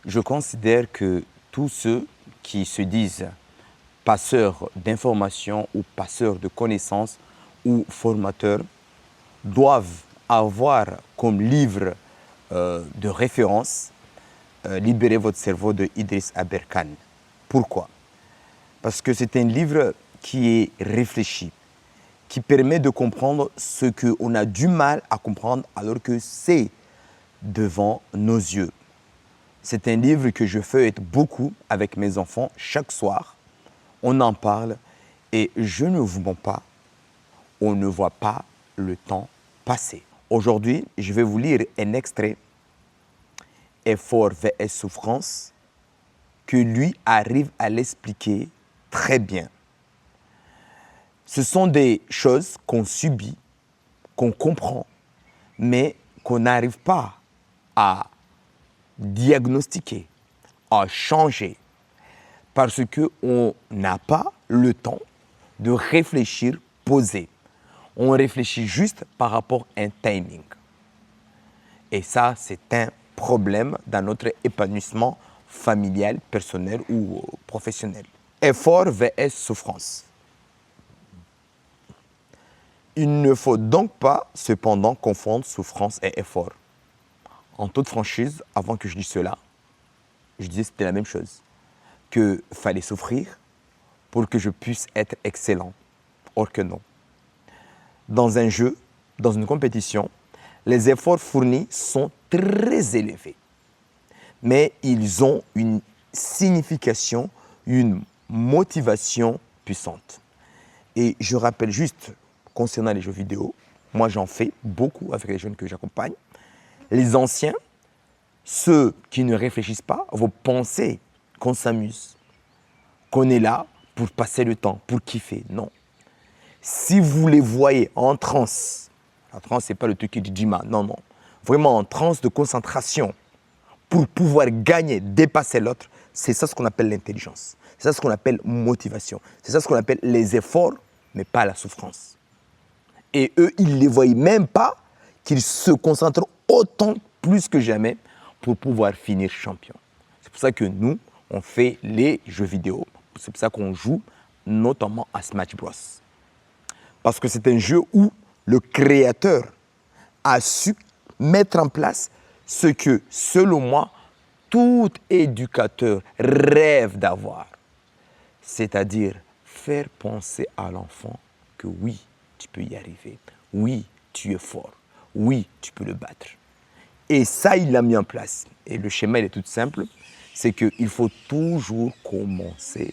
Je considère que tous ceux qui se disent passeurs d'informations ou passeurs de connaissances ou formateurs doivent avoir comme livre de référence Libérez votre cerveau de Idriss Aberkan. Pourquoi? Parce que c'est un livre qui est réfléchi, qui permet de comprendre ce qu'on a du mal à comprendre alors que c'est devant nos yeux. C'est un livre que je feuillette beaucoup avec mes enfants chaque soir. On en parle et je ne vous mens pas, on ne voit pas le temps passer. Aujourd'hui, je vais vous lire un extrait, Effort vs souffrance, que lui arrive à l'expliquer très bien. Ce sont des choses qu'on subit, qu'on comprend, mais qu'on n'arrive pas à diagnostiquer, à changer, parce qu'on n'a pas le temps de réfléchir posé. On réfléchit juste par rapport à un timing. Et ça, c'est un problème dans notre épanouissement familial, personnel ou professionnel. Effort vs souffrance. Il ne faut donc pas cependant confondre souffrance et effort. En toute franchise, avant que je dise cela, je disais que c'était la même chose. Qu'il fallait souffrir pour que je puisse être excellent. Or que non. Dans un jeu, dans une compétition, les efforts fournis sont très élevés. Mais ils ont une signification, une motivation puissante. Et je rappelle juste, concernant les jeux vidéo, moi j'en fais beaucoup avec les jeunes que j'accompagne. Les anciens, ceux qui ne réfléchissent pas, vont penser qu'on s'amuse, qu'on est là pour passer le temps, pour kiffer. Non. Si vous les voyez en transe, la transe, ce n'est pas le truc du Djima, non, non. Vraiment en transe de concentration pour pouvoir gagner, dépasser l'autre, c'est ça ce qu'on appelle l'intelligence. C'est ça ce qu'on appelle motivation. C'est ça ce qu'on appelle les efforts, mais pas la souffrance. Et eux, ils ne les voient même pas qu'ils se concentrent autant plus que jamais pour pouvoir finir champion. C'est pour ça que nous, on fait les jeux vidéo. C'est pour ça qu'on joue notamment à Smash Bros. Parce que c'est un jeu où le créateur a su mettre en place ce que, selon moi, tout éducateur rêve d'avoir. C'est-à-dire faire penser à l'enfant que oui, tu peux y arriver. Oui, tu es fort. Oui, tu peux le battre. Et ça, il l'a mis en place. Et le schéma, il est tout simple. C'est qu'il faut toujours commencer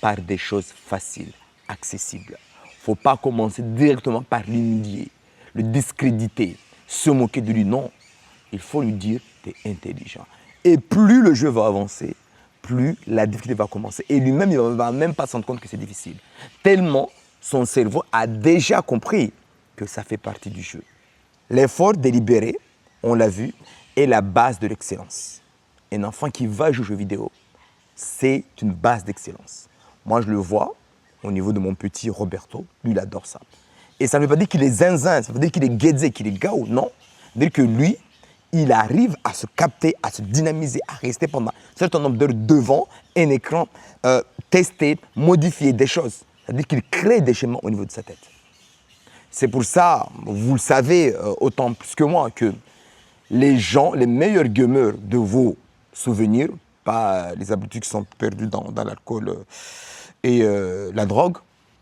par des choses faciles, accessibles. Il ne faut pas commencer directement par l'humilier, le discréditer, se moquer de lui. Non, il faut lui dire tu es intelligent. Et plus le jeu va avancer, plus la difficulté va commencer. Et lui-même, il ne va même pas se rendre compte que c'est difficile. Tellement son cerveau a déjà compris que ça fait partie du jeu. L'effort délibéré, on l'a vu, est la base de l'excellence. Un enfant qui va jouer aux jeux vidéo, c'est une base d'excellence. Moi, je le vois au niveau de mon petit Roberto, lui, il adore ça. Et ça ne veut pas dire qu'il est zinzin, ça veut dire qu'il est guédé, qu'il est gao, non. Ça veut dire que lui, il arrive à se capter, à se dynamiser, à rester pendant un certain nombre d'heures devant un écran, tester, modifier des choses. Ça veut dire qu'il crée des schémas au niveau de sa tête. C'est pour ça, vous le savez autant plus que moi, que les gens, les meilleurs gamers de vos souvenirs, pas les abrutis qui sont perdus dans l'alcool et la drogue,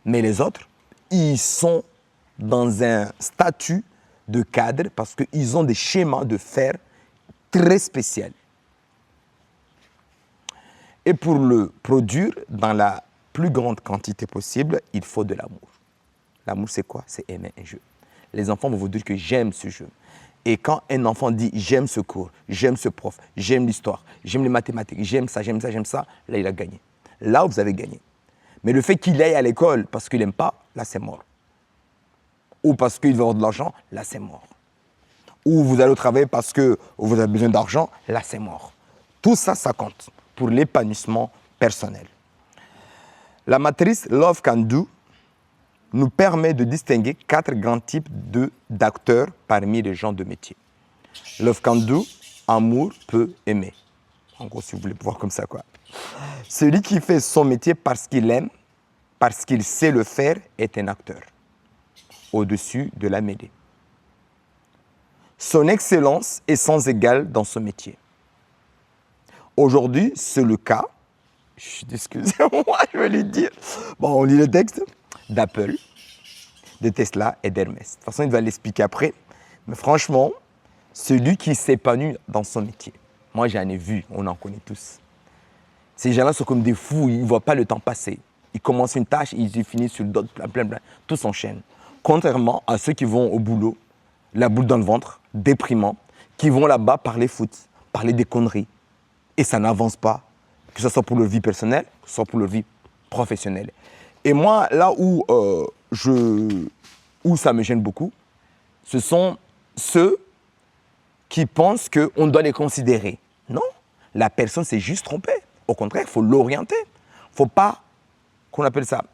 mais les autres, ils sont dans un statut de cadre parce qu'ils ont des schémas de fer très spéciaux. Et pour le produire dans la plus grande quantité possible, il faut de l'amour. L'amour, c'est quoi? C'est aimer un jeu. Les enfants vont vous dire que j'aime ce jeu. Et quand un enfant dit j'aime ce cours, j'aime ce prof, j'aime l'histoire, j'aime les mathématiques, j'aime ça, j'aime ça, j'aime ça, là, il a gagné. Là, vous avez gagné. Mais le fait qu'il aille à l'école parce qu'il n'aime pas, là, c'est mort. Ou parce qu'il veut avoir de l'argent, là, c'est mort. Ou vous allez au travail parce que vous avez besoin d'argent, là, c'est mort. Tout ça, ça compte pour l'épanouissement personnel. La matrice Love Can Do nous permet de distinguer 4 grands types d'acteurs parmi les gens de métier. Love Can Do, amour peut aimer. En gros, si vous voulez voir comme ça, quoi. Celui qui fait son métier parce qu'il aime, parce qu'il sait le faire, est un acteur au-dessus de la mêlée. Son excellence est sans égale dans ce métier. Aujourd'hui, c'est le cas, excusez-moi, je vais lui dire. Bon, on lit le texte d'Apple, de Tesla et d'Hermès. De toute façon, il va l'expliquer après. Mais franchement, celui qui s'épanouit dans son métier. Moi, j'en ai vu, on en connaît tous. Ces gens-là sont comme des fous, ils ne voient pas le temps passer. Ils commencent une tâche, ils finissent sur d'autres, plein. Tout s'enchaîne. Contrairement à ceux qui vont au boulot, la boule dans le ventre, déprimant, qui vont là-bas parler foot, parler des conneries. Et ça n'avance pas, que ce soit pour leur vie personnelle, que ce soit pour leur vie professionnelle. Et moi, là où ça me gêne beaucoup, ce sont ceux qui pensent qu'on doit les considérer. Non, la personne s'est juste trompée. Au contraire, il faut l'orienter. Il ne faut pas,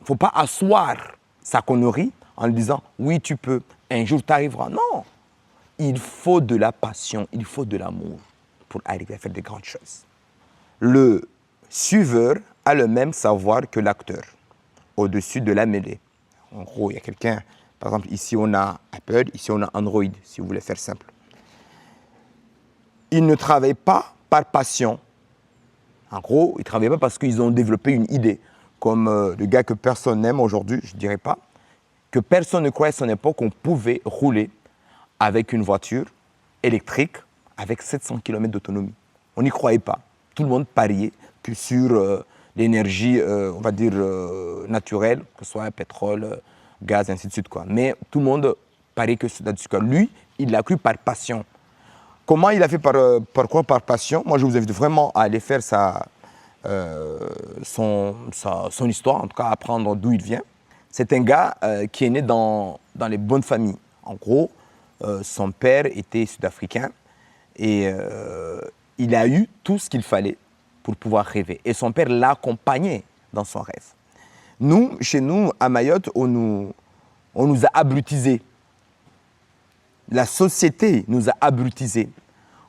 faut pas asseoir sa connerie en lui disant « oui, tu peux, un jour tu arriveras ». Non, il faut de la passion, il faut de l'amour pour arriver à faire de grandes choses. Le suiveur a le même savoir que l'acteur, au-dessus de la mêlée. En gros, il y a quelqu'un, par exemple, ici on a Apple, ici on a Android, si vous voulez faire simple. Ils ne travaillent pas par passion. En gros, ils ne travaillent pas parce qu'ils ont développé une idée. Comme le gars que personne n'aime aujourd'hui, je ne dirais pas, que personne ne croyait à son époque qu'on pouvait rouler avec une voiture électrique avec 700 km d'autonomie. On n'y croyait pas. Tout le monde pariait que sur l'énergie, on va dire, naturelle, que ce soit pétrole, gaz, ainsi de suite, quoi. Mais tout le monde pariait que là-dessus. Lui, il l'a cru par passion. Comment il a fait par quoi? Par passion. Moi, je vous invite vraiment à aller faire son histoire, en tout cas apprendre d'où il vient. C'est un gars qui est né dans les bonnes familles. En gros, son père était sud-africain et il a eu tout ce qu'il fallait pour pouvoir rêver. Et son père l'accompagnait dans son rêve. Nous, chez nous, à Mayotte, on nous a abrutisés. La société nous a abrutisés.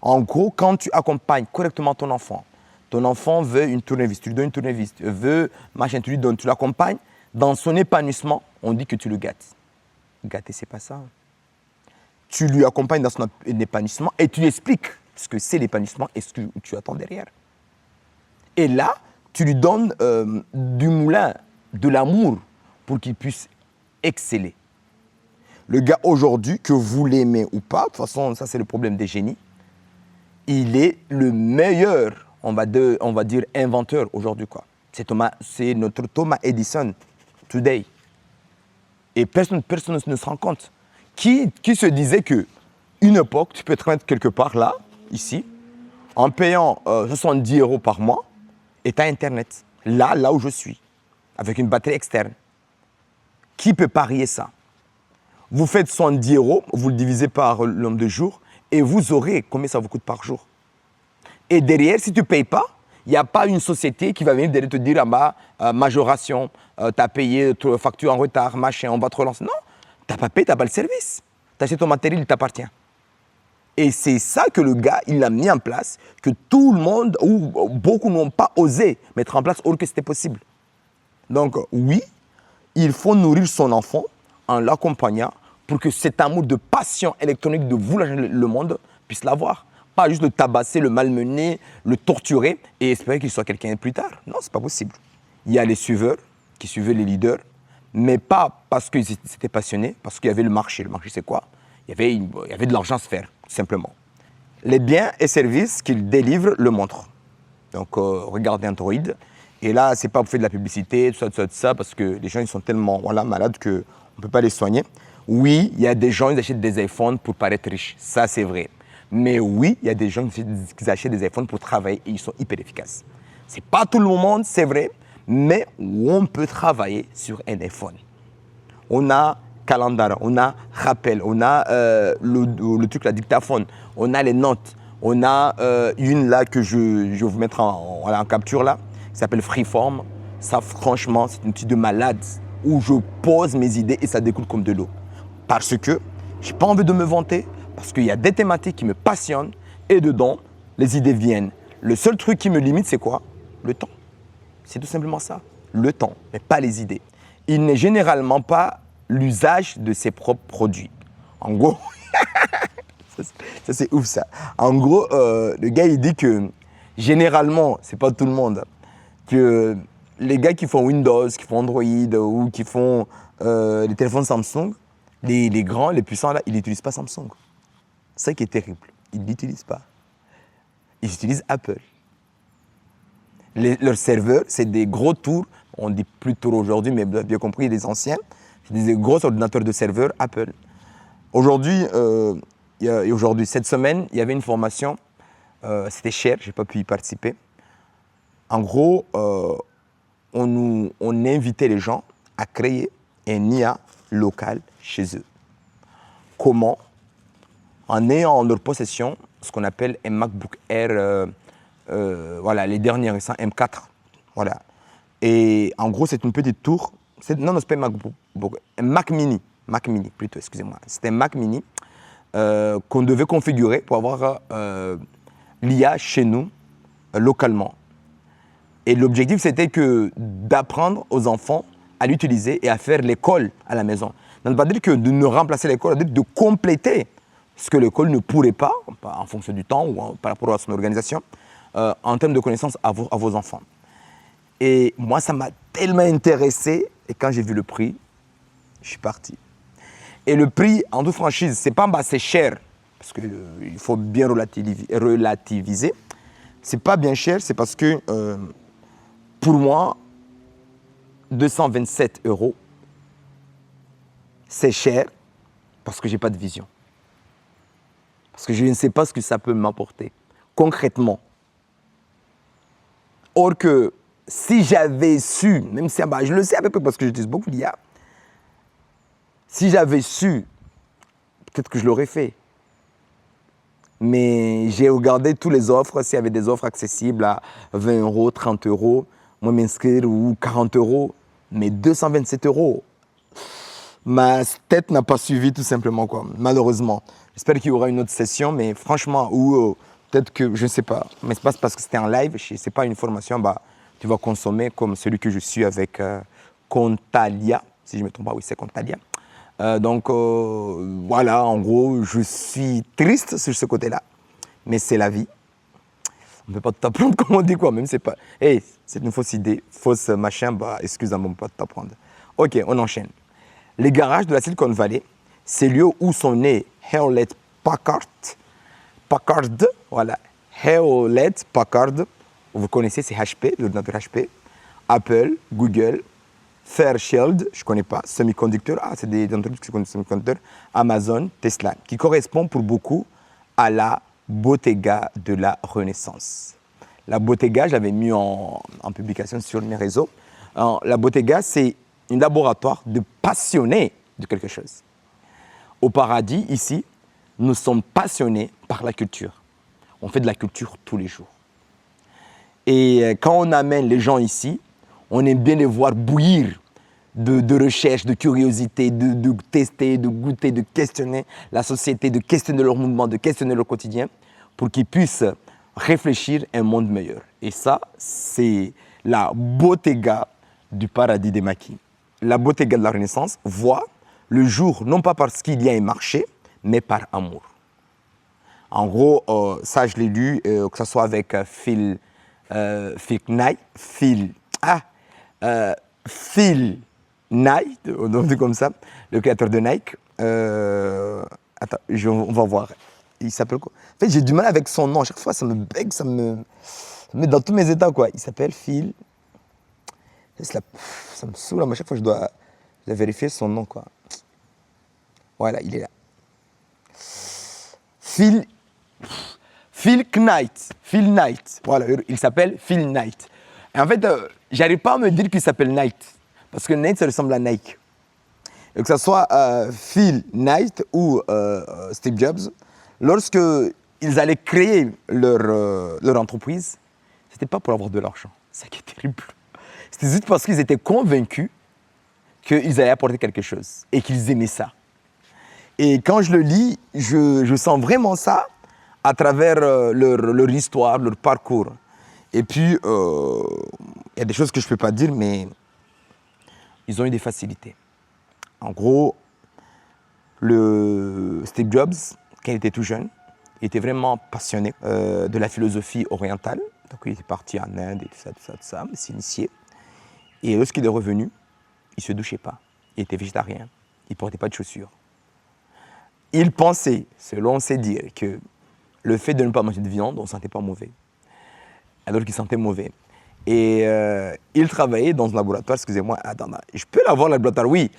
En gros, quand tu accompagnes correctement ton enfant veut une tournevis, tu lui donnes une tournevis, veut machin, tu lui donnes, tu l'accompagnes, dans son épanouissement, on dit que tu le gâtes. Gâter, c'est pas ça. Tu lui accompagnes dans son épanouissement et tu lui expliques ce que c'est l'épanouissement et ce que tu attends derrière. Et là, tu lui donnes du moulin, de l'amour pour qu'il puisse exceller. Le gars aujourd'hui, que vous l'aimez ou pas, de toute façon, ça c'est le problème des génies, il est le meilleur, on va dire, inventeur aujourd'hui, quoi. C'est notre Thomas Edison, today. Et personne ne se rend compte. Qui se disait qu'une époque, tu peux te mettre quelque part là, ici, en payant 70 € par mois, et tu as Internet, là où je suis, avec une batterie externe. Qui peut parier ça? Vous faites 70 €, vous le divisez par le nombre de jours, et vous aurez combien ça vous coûte par jour. Et derrière, si tu ne payes pas, il n'y a pas une société qui va venir derrière te dire ah bah, majoration, tu as payé ta facture en retard, machin, on va te relancer. Non, tu n'as pas payé, tu n'as pas le service. Tu as acheté ton matériel, il t'appartient. Et c'est ça que le gars, il a mis en place, que tout le monde, ou beaucoup n'ont pas osé mettre en place, or que c'était possible. Donc oui, il faut nourrir son enfant en l'accompagnant pour que cet amour de passion électronique de vouloir le monde puisse l'avoir. Pas juste le tabasser, le malmener, le torturer et espérer qu'il soit quelqu'un plus tard. Non, c'est pas possible. Il y a les suiveurs qui suivaient les leaders, mais pas parce qu'ils étaient passionnés, parce qu'il y avait le marché. Le marché, c'est quoi? Il y avait de l'argent à se faire, tout simplement. Les biens et services qu'ils délivrent le montrent. Donc, regardez Android. Et là, c'est pas pour faire de la publicité, tout ça, parce que les gens, ils sont tellement malades qu'on ne peut pas les soigner. Oui, il y a des gens, ils achètent des iPhones pour paraître riches. Ça, c'est vrai. Mais oui, il y a des gens qui achètent des iPhones pour travailler et ils sont hyper efficaces. Ce n'est pas tout le monde, c'est vrai, mais on peut travailler sur un iPhone. On a Calendar, on a Rappel, on a le truc, la dictaphone, on a les notes, on a une là que je vais vous mettre en capture là, qui s'appelle Freeform. Ça, franchement, c'est un outil de malade où je pose mes idées et ça découle comme de l'eau. Parce que je n'ai pas envie de me vanter, parce qu'il y a des thématiques qui me passionnent et dedans, les idées viennent. Le seul truc qui me limite, c'est quoi? Le temps. C'est tout simplement ça. Le temps, mais pas les idées. Il n'est généralement pas l'usage de ses propres produits. En gros, ça c'est ouf ça. En gros, le gars il dit que généralement, c'est pas tout le monde, que les gars qui font Windows, qui font Android ou qui font les téléphones Samsung, les grands, les puissants là, ils n'utilisent pas Samsung. C'est ça qui est terrible. Ils ne l'utilisent pas. Ils utilisent Apple. Leurs serveurs, c'est des gros tours, on dit plus tours aujourd'hui, mais bien compris, les anciens, c'est des gros ordinateurs de serveurs Apple. Aujourd'hui, cette semaine, il y avait une formation, c'était cher, je n'ai pas pu y participer. En gros, on invitait les gens à créer un IA local chez eux. Comment? En ayant en leur possession ce qu'on appelle un MacBook Air, voilà, les derniers récents, M4. Voilà. Et en gros, c'est une petite tour. Non, c'est pas un MacBook, un Mac Mini. Mac Mini, plutôt, excusez-moi. C'était un Mac Mini qu'on devait configurer pour avoir l'IA chez nous, localement. Et l'objectif, c'était d'apprendre aux enfants à l'utiliser et à faire l'école à la maison. Ça ne veut pas dire que de ne remplacer l'école, ça veut dire de compléter ce que l'école ne pourrait pas, en fonction du temps ou par rapport à son organisation, en termes de connaissances à vos enfants. Et moi, ça m'a tellement intéressé. Et quand j'ai vu le prix, je suis parti. Et le prix, en toute franchise, c'est cher, parce qu'il faut bien relativiser. C'est pas bien cher, c'est parce que, pour moi, 227 €, c'est cher parce que j'ai pas de vision. Parce que je ne sais pas ce que ça peut m'apporter, concrètement. Or que, si j'avais su, même si je le sais à peu près parce que j'utilise beaucoup l'IA, si j'avais su, peut-être que je l'aurais fait. Mais j'ai regardé toutes les offres, s'il y avait des offres accessibles à 20 €, 30 €, moi m'inscrire ou 40 €, mais 227 €. Ma tête n'a pas suivi tout simplement, quoi, malheureusement. J'espère qu'il y aura une autre session, mais franchement, ou peut-être que, je ne sais pas, mais c'est pas parce que c'était en live, c'est pas une formation, tu vas consommer comme celui que je suis avec Contalia, si je ne me trompe pas, oui, c'est Contalia. Donc voilà, en gros, je suis triste sur ce côté-là, mais c'est la vie. On ne peut pas t'apprendre comme on dit, quoi, même c'est pas, hey, c'est une fausse idée, fausse machin, excuse-moi, on ne peut pas t'apprendre. Ok, on enchaîne. Les garages de la Silicon Valley, c'est le lieu où sont nés Hewlett Packard, voilà, Hewlett Packard, vous connaissez, c'est HP, l'ordinateur HP, Apple, Google, Fairchild, je ne connais pas, Semiconductor, c'est des entreprises qui connaissent Semiconductor, Amazon, Tesla, qui correspond pour beaucoup à la Bottega de la Renaissance. La Bottega, je l'avais mis en publication sur mes réseaux. La Bottega, c'est un laboratoire de passionnés de quelque chose. Au paradis, ici, nous sommes passionnés par la culture. On fait de la culture tous les jours. Et quand on amène les gens ici, on aime bien les voir bouillir de recherche, de curiosité, de tester, de goûter, de questionner la société, de questionner leur mouvement, de questionner leur quotidien, pour qu'ils puissent réfléchir à un monde meilleur. Et ça, c'est la Bottega du paradis des maquis. La Bottega de la Renaissance voit le jour, non pas parce qu'il y a un marché, mais par amour. En gros, ça je l'ai lu, que ce soit avec Phil Knight, on dit comme ça, le créateur de Nike. Attends, on va voir. Il s'appelle quoi? En fait, j'ai du mal avec son nom. À chaque fois, ça me bug, ça me met dans tous mes états, quoi. Il s'appelle Phil. Ça me saoule, à chaque fois, je dois vérifier son nom, quoi. Voilà, il est là. Phil Knight. Voilà, il s'appelle Phil Knight. Et en fait, j'arrive pas à me dire qu'il s'appelle Knight. Parce que Knight, ça ressemble à Nike. Et que ce soit Phil Knight ou Steve Jobs, lorsque ils allaient créer leur entreprise, c'était pas pour avoir de l'argent. C'est ça qui est terrible. C'était juste parce qu'ils étaient convaincus qu'ils allaient apporter quelque chose et qu'ils aimaient ça. Et quand je le lis, je sens vraiment ça à travers leur histoire, leur parcours. Et puis, il y a des choses que je ne peux pas dire, mais ils ont eu des facilités. En gros, Steve Jobs, quand il était tout jeune, il était vraiment passionné de la philosophie orientale. Donc il était parti en Inde et tout ça, s'initier. Et lorsqu'il est revenu, il ne se douchait pas. Il était végétarien. Il ne portait pas de chaussures. Il pensait, selon ses dires, que le fait de ne pas manger de viande, on ne sentait pas mauvais. Alors qu'il sentait mauvais. Et il travaillait dans un laboratoire, excusez-moi, attends, je peux la voir, le laboratoire, oui.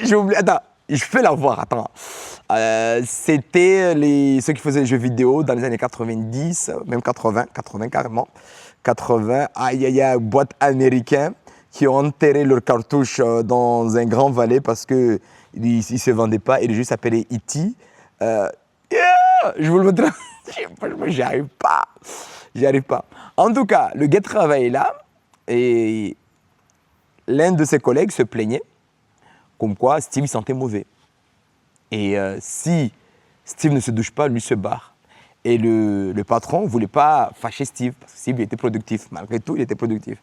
J'ai oublié, attends, je peux la voir, attends. C'était ceux qui faisaient les jeux vidéo dans les années 90, même 80 carrément. 80, il y a boîte américaine qui ont enterré leurs cartouches dans un grand valet parce qu'ils ne se vendaient pas et le jeu s'appelait E.T. Je vous le montre. J'y arrive pas. En tout cas, le gars travaillait là et l'un de ses collègues se plaignait comme quoi Steve il sentait mauvais. Et si Steve ne se douche pas, lui se barre. Et le patron ne voulait pas fâcher Steve parce que Steve il était productif. Malgré tout, il était productif.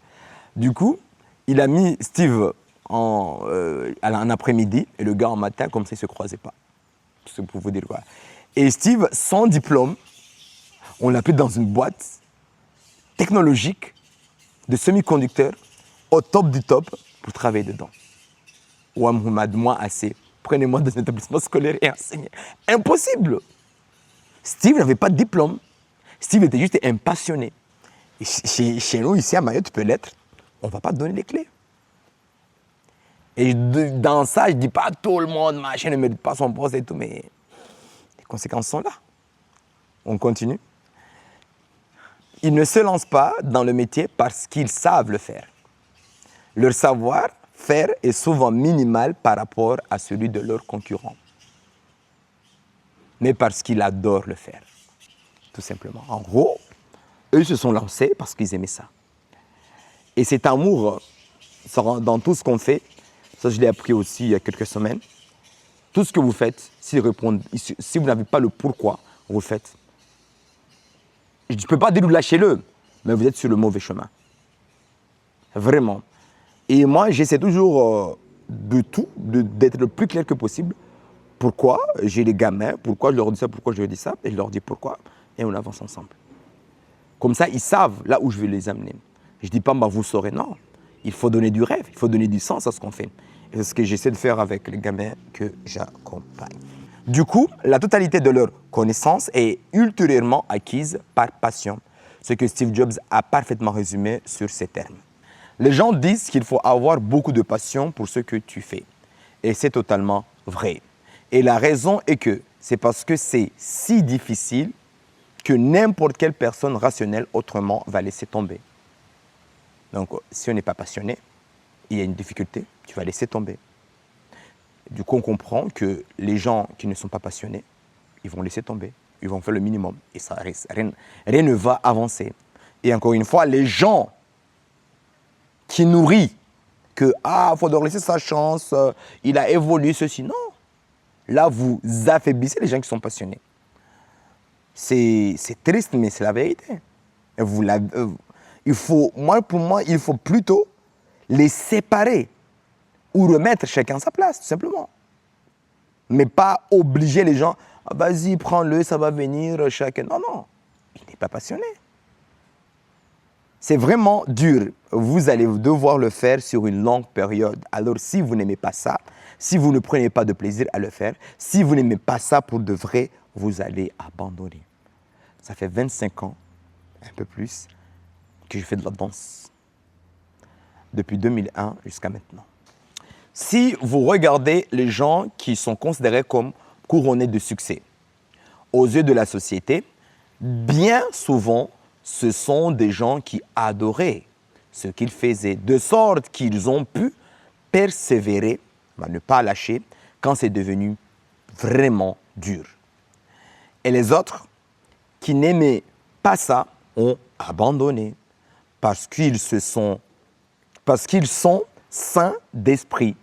Du coup, il a mis Steve en après-midi et le gars en matin, comme ça, ils ne se croisaient pas. C'est pour vous dire quoi. Et Steve, sans diplôme, on l'a pris dans une boîte technologique de semi-conducteurs au top du top pour travailler dedans. Ouah Mohamed, moi assez. Prenez-moi dans un établissement scolaire et enseignez. Impossible. Steve n'avait pas de diplôme. Steve était juste un passionné. Et chez nous, ici à Mayotte, tu peux l'être. On ne va pas te donner les clés. Et dans ça, je ne dis pas tout le monde, machin, ne mérite pas son poste et tout, mais les conséquences sont là. On continue. Ils ne se lancent pas dans le métier parce qu'ils savent le faire. Leur savoir-faire est souvent minimal par rapport à celui de leurs concurrents. Mais parce qu'ils adorent le faire, tout simplement. En gros, eux se sont lancés parce qu'ils aimaient ça. Et cet amour, dans tout ce qu'on fait, ça je l'ai appris aussi il y a quelques semaines, tout ce que vous faites, si vous n'avez pas le pourquoi, vous le faites. Je ne peux pas dire lâchez-le, mais vous êtes sur le mauvais chemin. Vraiment. Et moi, j'essaie toujours d'être le plus clair que possible. Pourquoi j'ai les gamins, pourquoi je leur dis ça, pourquoi je leur dis ça, et je leur dis pourquoi, et on avance ensemble. Comme ça, ils savent là où je vais les amener. Je ne dis pas, bah, vous saurez, non. Il faut donner du rêve, il faut donner du sens à ce qu'on fait. Et c'est ce que j'essaie de faire avec les gamins que j'accompagne. Du coup, la totalité de leur connaissance est ultérieurement acquise par passion, ce que Steve Jobs a parfaitement résumé sur ces termes. Les gens disent qu'il faut avoir beaucoup de passion pour ce que tu fais. Et c'est totalement vrai. Et la raison est que c'est parce que c'est si difficile que n'importe quelle personne rationnelle autrement va laisser tomber. Donc, si on n'est pas passionné, il y a une difficulté, tu vas laisser tomber. Du coup, on comprend que les gens qui ne sont pas passionnés, ils vont laisser tomber. Ils vont faire le minimum. Et ça, rien ne va avancer. Et encore une fois, les gens qui nourrissent que « Ah, il faut leur laisser sa chance, il a évolué, ceci. » Non. Là, vous affaiblissez les gens qui sont passionnés. C'est triste, mais c'est la vérité. Pour moi, il faut plutôt les séparer ou remettre chacun sa place, tout simplement. Mais pas obliger les gens, ah, vas-y, prends-le, ça va venir, chacun. Non, non, il n'est pas passionné. C'est vraiment dur. Vous allez devoir le faire sur une longue période. Alors, si vous n'aimez pas ça, si vous ne prenez pas de plaisir à le faire, si vous n'aimez pas ça pour de vrai, vous allez abandonner. Ça fait 25 ans, un peu plus, que je fais de la danse. Depuis 2001 jusqu'à maintenant. Si vous regardez les gens qui sont considérés comme couronnés de succès, aux yeux de la société, bien souvent, ce sont des gens qui adoraient ce qu'ils faisaient, de sorte qu'ils ont pu persévérer, ne pas lâcher, quand c'est devenu vraiment dur. Et les autres, qui n'aimaient pas ça, ont abandonné, parce qu'ils sont sains d'esprit.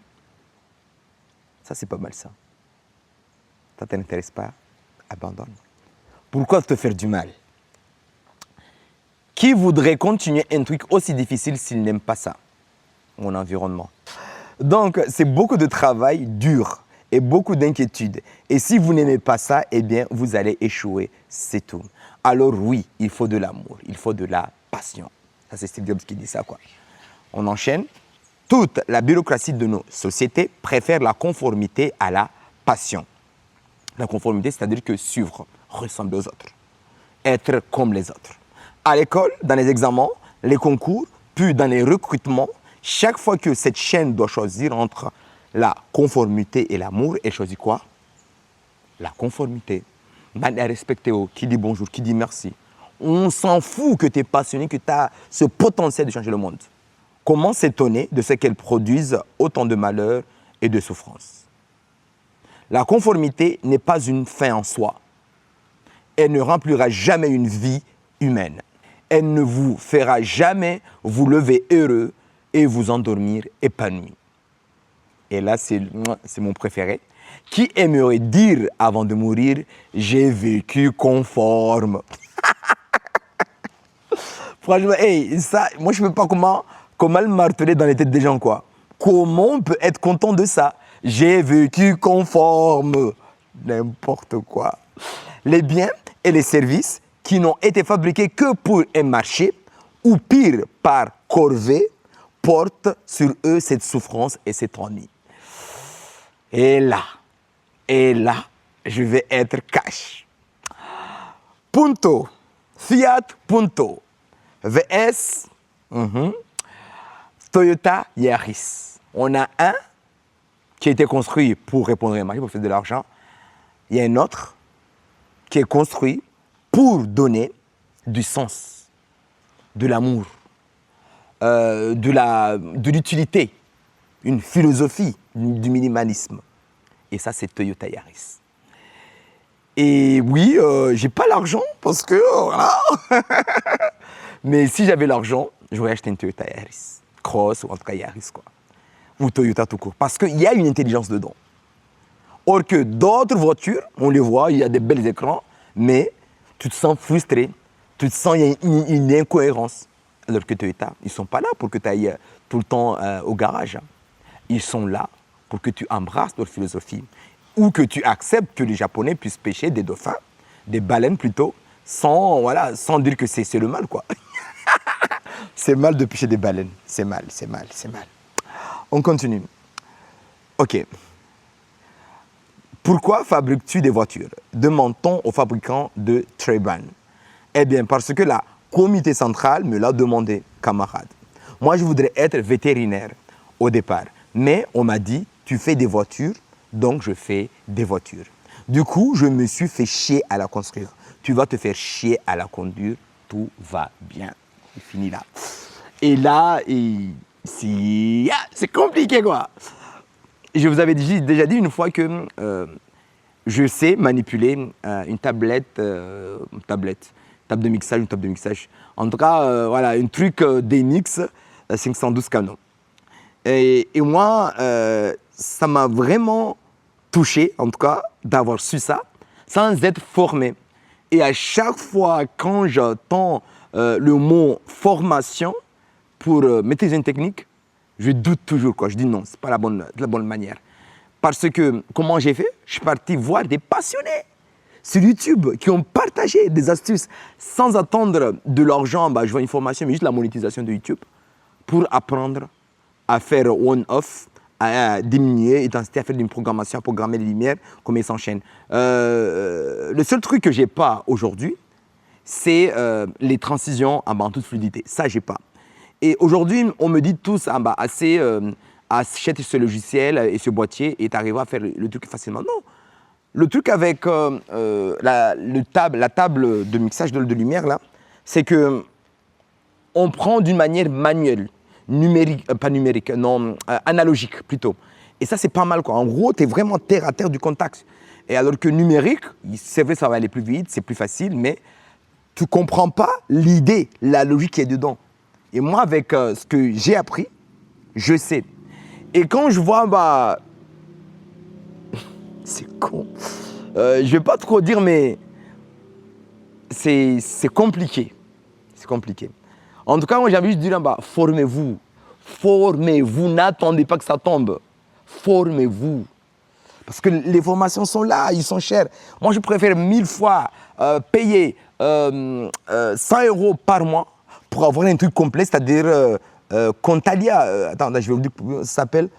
Ça, c'est pas mal ça. Ça ne t'intéresse pas? abandonne. Pourquoi te faire du mal? Qui voudrait continuer un truc aussi difficile s'il n'aime pas ça? Mon environnement. Donc, c'est beaucoup de travail dur et beaucoup d'inquiétude. Et si vous n'aimez pas ça, eh bien, vous allez échouer, c'est tout. Alors oui, il faut de l'amour, il faut de la passion. Ça, c'est Steve Jobs qui dit ça, quoi. On enchaîne. Toute la bureaucratie de nos sociétés préfère la conformité à la passion. La conformité, c'est-à-dire que suivre, ressembler aux autres, être comme les autres. À l'école, dans les examens, les concours, puis dans les recrutements, chaque fois que cette chaîne doit choisir entre la conformité et l'amour, elle choisit quoi? La conformité. Man est respecté, qui dit bonjour, qui dit merci. On s'en fout que tu es passionné, que tu as ce potentiel de changer le monde. Comment s'étonner de ce qu'elles produisent autant de malheur et de souffrance? La conformité n'est pas une fin en soi. Elle ne remplira jamais une vie humaine. Elle ne vous fera jamais vous lever heureux et vous endormir épanoui. Et là, c'est mon préféré. Qui aimerait dire avant de mourir, j'ai vécu conforme? Franchement, hey, ça, moi je ne sais pas comment le marteler dans les têtes des gens, quoi. Comment on peut être content de ça? J'ai vécu conforme. N'importe quoi. Les biens et les services qui n'ont été fabriqués que pour un marché, ou pire, par corvée, portent sur eux cette souffrance et cet ennui. Et là, je vais être cash. Punto, Fiat Punto, VS, Toyota Yaris. On a un qui a été construit pour répondre à un marché, pour faire de l'argent. Il y a un autre qui est construit pour donner du sens, de l'amour, de l'utilité, une philosophie du minimalisme. Et ça, c'est Toyota Yaris. Et oui, j'ai pas l'argent parce que voilà. Mais si j'avais l'argent, j'aurais acheté une Toyota Yaris. Cross ou en tout cas Yaris, quoi. Ou Toyota tout court. Parce qu'il y a une intelligence dedans. Or que d'autres voitures, on les voit, il y a des belles écrans, mais tu te sens frustré, tu te sens, il y a une incohérence. Alors que Toyota, ils ne sont pas là pour que tu ailles tout le temps au garage. Ils sont là pour que tu embrasses leur philosophie ou que tu acceptes que les Japonais puissent pêcher des dauphins, des baleines plutôt, sans dire que c'est le mal, quoi. C'est mal de pêcher des baleines. C'est mal. On continue. Ok. Pourquoi fabriques-tu des voitures? Demande-t-on aux fabricants de Trayban. Eh bien, parce que la comité centrale me l'a demandé, camarade. Moi, je voudrais être vétérinaire au départ. Mais on m'a dit, tu fais des voitures, donc je fais des voitures. Du coup, je me suis fait chier à la construire. Tu vas te faire chier à la conduire, tout va bien. Il finit là. Et là, c'est compliqué, quoi. Je vous avais déjà dit une fois que je sais manipuler une table de mixage, En tout cas, voilà, un truc DMX 512 canaux. Et moi, ça m'a vraiment touché, en tout cas, d'avoir su ça, sans être formé. Et à chaque fois, quand j'entends le mot formation pour maîtriser une technique, je doute toujours, quoi. Je dis non, ce n'est pas la bonne manière. Parce que, comment j'ai fait? Je suis parti voir des passionnés sur YouTube qui ont partagé des astuces sans attendre de l'argent. Je vois une formation, mais juste la monétisation de YouTube pour apprendre à faire on-off, à diminuer l'intensité, à faire une programmation, à programmer les lumières, comment ils s'enchaînent. Le seul truc que je n'ai pas aujourd'hui, c'est les transitions en toute fluidité. Ça, je n'ai pas. Et aujourd'hui, on me dit tous, achète ce logiciel et ce boîtier et tu arriveras à faire le truc facilement. Non. Le truc avec la table de mixage de lumière, là, c'est que on prend d'une manière manuelle, analogique plutôt. Et ça, c'est pas mal, quoi. En gros, tu es vraiment terre à terre du contact. Et alors que numérique, c'est vrai, ça va aller plus vite, c'est plus facile, mais tu ne comprends pas l'idée, la logique qui est dedans. Et moi, avec ce que j'ai appris, je sais. Et quand je vois, c'est con. Je vais pas trop dire, mais c'est compliqué. C'est compliqué. En tout cas, moi, j'avais juste dit là-bas, formez-vous. Formez-vous, n'attendez pas que ça tombe. Formez-vous. Parce que les formations sont là, ils sont chers. Moi, je préfère 1000 fois payer 100 € par mois pour avoir un truc complet, c'est-à-dire Contalia. Attends, je vais vous dire comment ça s'appelle.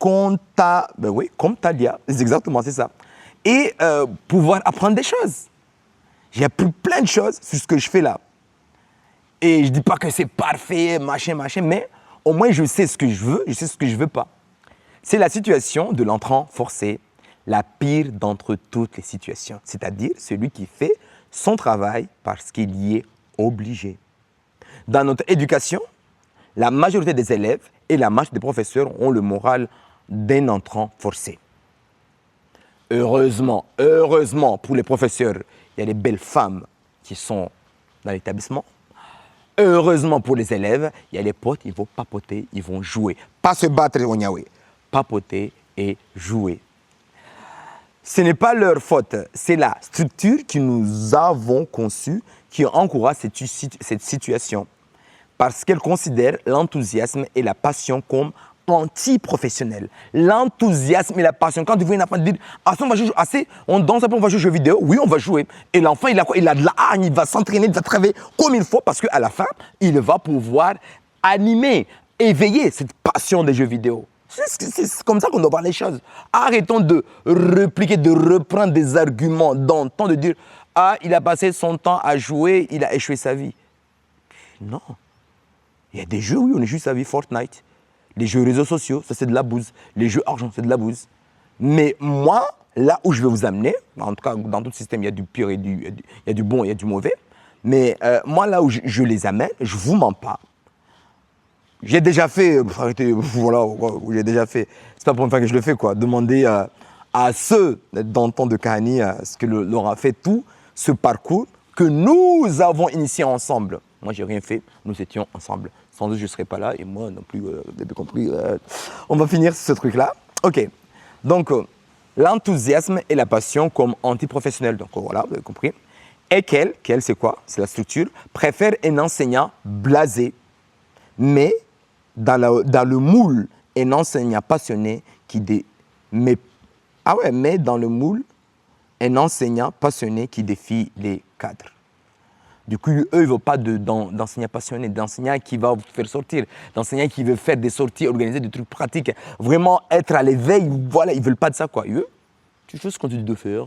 Ben oui, Contalia, c'est exactement, c'est ça. Et pouvoir apprendre des choses. J'ai appris plein de choses sur ce que je fais là. Et je ne dis pas que c'est parfait, machin, mais au moins je sais ce que je veux, je sais ce que je ne veux pas. C'est la situation de l'entrant forcé, la pire d'entre toutes les situations. C'est-à-dire celui qui fait son travail parce qu'il y est obligé. Dans notre éducation, la majorité des élèves et la majorité des professeurs ont le moral d'un entrant forcé. Heureusement pour les professeurs, il y a des belles femmes qui sont dans l'établissement. Heureusement pour les élèves, il y a les potes, ils vont papoter, ils vont jouer. Pas se battre, papoter et jouer. Ce n'est pas leur faute, c'est la structure que nous avons conçue qui encourage cette situation. Parce qu'elle considère l'enthousiasme et la passion comme anti-professionnel. L'enthousiasme et la passion. Quand tu vois un enfant dire « on va jouer, on danse, après on va jouer aux jeux vidéo », oui, on va jouer. Et l'enfant, il a quoi? Il a de la hargne, il va s'entraîner, il va travailler comme il faut parce qu'à la fin, il va pouvoir animer, éveiller cette passion des jeux vidéo. C'est comme ça qu'on doit voir les choses. Arrêtons de répliquer, de reprendre des arguments dans le temps de dire « Ah, il a passé son temps à jouer, il a échoué sa vie ». Non. Il y a des jeux, oui, on échoue sa vie, Fortnite. Les jeux réseaux sociaux, ça c'est de la bouse. Les jeux argent, c'est de la bouse. Mais moi, là où je vais vous amener, en tout cas dans tout système, il y a du pire, il y a du bon, il y a du mauvais. Mais moi, là où je les amène, je ne vous mens pas. J'ai déjà fait, arrêtez, voilà, j'ai déjà fait, c'est pas pour une fois que je le fais, quoi. Demander à ceux d'antan de Kahani ce que leur a fait tout ce parcours que nous avons initié ensemble. Moi, j'ai rien fait, nous étions ensemble. Sans eux, je ne serais pas là et moi non plus, vous avez compris. On va finir ce truc-là. OK. Donc, l'enthousiasme et la passion comme anti-professionnel. Donc, voilà, vous avez compris. Et qu'elle, c'est quoi? C'est la structure, préfère un enseignant blasé, mais dans le moule, un enseignant passionné mais dans le moule, un enseignant passionné qui défie les cadres. Du coup, eux, ils ne veulent pas d'enseignant passionné, d'enseignant qui va vous faire sortir, d'enseignant qui veut faire des sorties, organiser des trucs pratiques, vraiment être à l'éveil. Voilà, ils ne veulent pas de ça, quoi. Eux, tu fais ce qu'on te dit de faire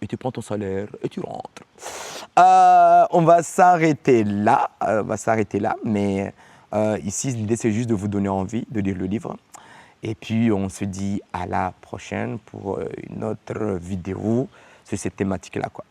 et tu prends ton salaire et tu rentres. On va s'arrêter là, mais ici, l'idée, c'est juste de vous donner envie de lire le livre. Et puis, on se dit à la prochaine pour une autre vidéo sur cette thématique-là, quoi.